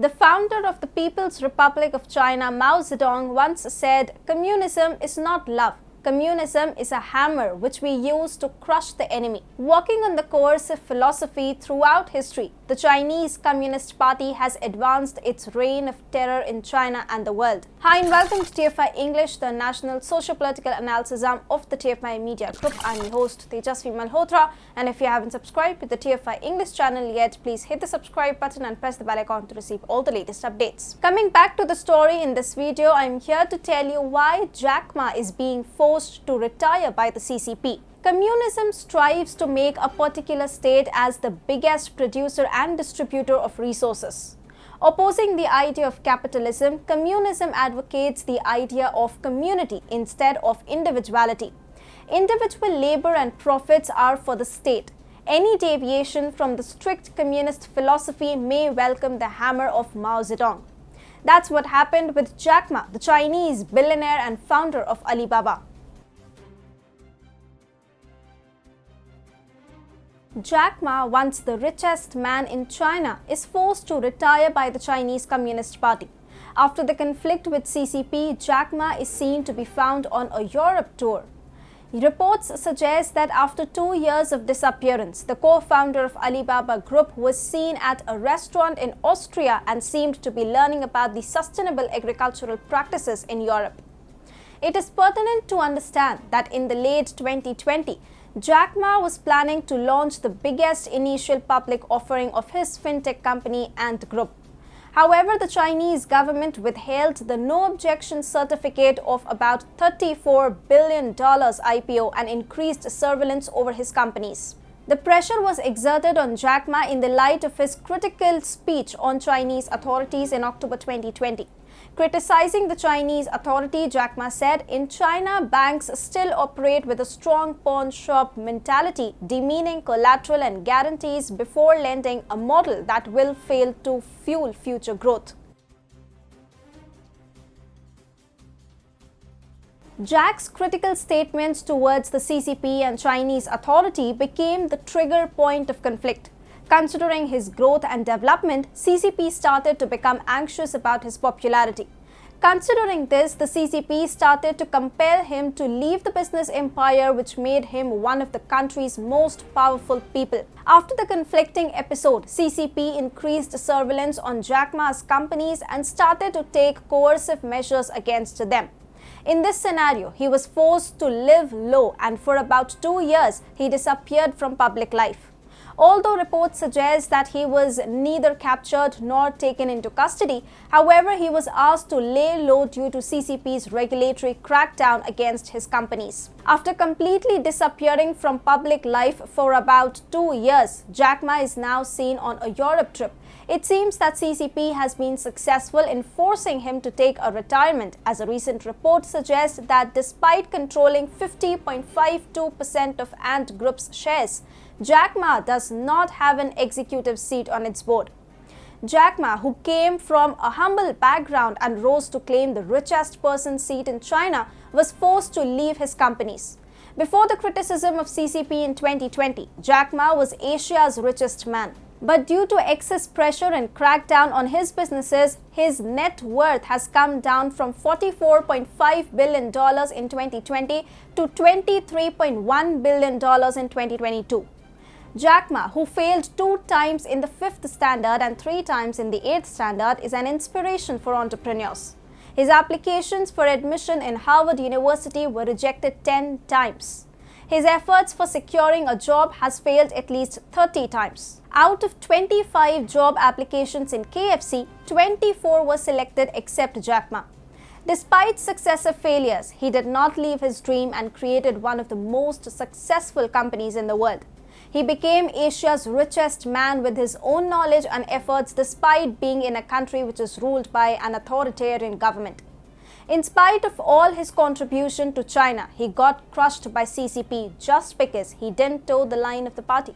The founder of the People's Republic of China, Mao Zedong, once said, "Communism is not love. Communism is a hammer which we use to crush the enemy." Working on the coercive philosophy throughout history, the Chinese Communist Party has advanced its reign of terror in China and the world. Hi and welcome to TFI English, the national socio-political analysis arm of the TFI Media Group. I'm your host Tejasvi Malhotra, and if you haven't subscribed to the TFI English channel yet, please hit the subscribe button and press the bell icon to receive all the latest updates. Coming back to the story in this video, I'm here to tell you why Jack Ma is being forced to retire by the CCP. Communism strives to make a particular state as the biggest producer and distributor of resources. Opposing the idea of capitalism, communism advocates the idea of community instead of individuality. Individual labor and profits are for the state. Any deviation from the strict communist philosophy may welcome the hammer of Mao Zedong. That's what happened with Jack Ma, the Chinese billionaire and founder of Alibaba. Jack Ma, once the richest man in China, is forced to retire by the Chinese Communist Party. After the conflict with CCP, Jack Ma is seen to be found on a Europe tour. Reports suggest that after 2 years of disappearance, the co-founder of Alibaba Group was seen at a restaurant in Austria and seemed to be learning about the sustainable agricultural practices in Europe. It is pertinent to understand that in the late 2020, Jack Ma was planning to launch the biggest initial public offering of his fintech company Ant Group. However, the Chinese government withheld the no objection certificate of about $34 billion IPO and increased surveillance over his companies. The pressure was exerted on Jack Ma in the light of his critical speech on Chinese authorities in October 2020. Criticizing the Chinese authority, Jack Ma said, "In China, banks still operate with a strong pawn shop mentality, demeaning collateral and guarantees before lending, a model that will fail to fuel future growth." Jack's critical statements towards the CCP and Chinese authority became the trigger point of conflict. Considering his growth and development, CCP started to become anxious about his popularity. Considering this, the CCP started to compel him to leave the business empire which made him one of the country's most powerful people. After the conflicting episode, CCP increased surveillance on Jack Ma's companies and started to take coercive measures against them. In this scenario, he was forced to live low, and for about 2 years, he disappeared from public life. Although reports suggest that he was neither captured nor taken into custody, however, he was asked to lay low due to CCP's regulatory crackdown against his companies. After completely disappearing from public life for about 2 years, Jack Ma is now seen on a Europe trip. It seems that CCP has been successful in forcing him to take a retirement, as a recent report suggests that despite controlling 50.52% of Ant Group's shares, Jack Ma does not have an executive seat on its board. Jack Ma, who came from a humble background and rose to claim the richest person seat in China, was forced to leave his companies. Before the criticism of CCP in 2020, Jack Ma was Asia's richest man. But due to excess pressure and crackdown on his businesses, his net worth has come down from $44.5 billion in 2020 to $23.1 billion in 2022. Jack Ma, who failed 2 times in the 5th standard and 3 times in the 8th standard, is an inspiration for entrepreneurs. His applications for admission in Harvard University were rejected 10 times. His efforts for securing a job has failed at least 30 times. Out of 25 job applications in KFC, 24 were selected except Jack Ma. Despite successive failures, he did not leave his dream and created one of the most successful companies in the world. He became Asia's richest man with his own knowledge and efforts despite being in a country which is ruled by an authoritarian government. In spite of all his contribution to China, he got crushed by CCP just because he didn't toe the line of the party.